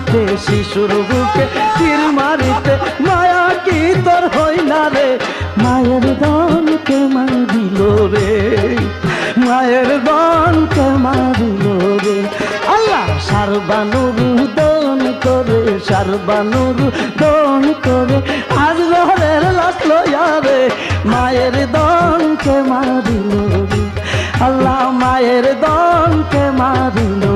মারিতে শিশুর বুকে তীর মারিতে মায়া কি তোর হই না রে মায়ের দনকে মারিল রে মায়ের দনকে মারিল রে আল্লাহ সারবানুর দন করে সারবানুর দন করে আজ ঘরের লাশ লইয়া রে মায়ের দনকে মারিল রে আল্লাহ মায়ের দনকে মারিল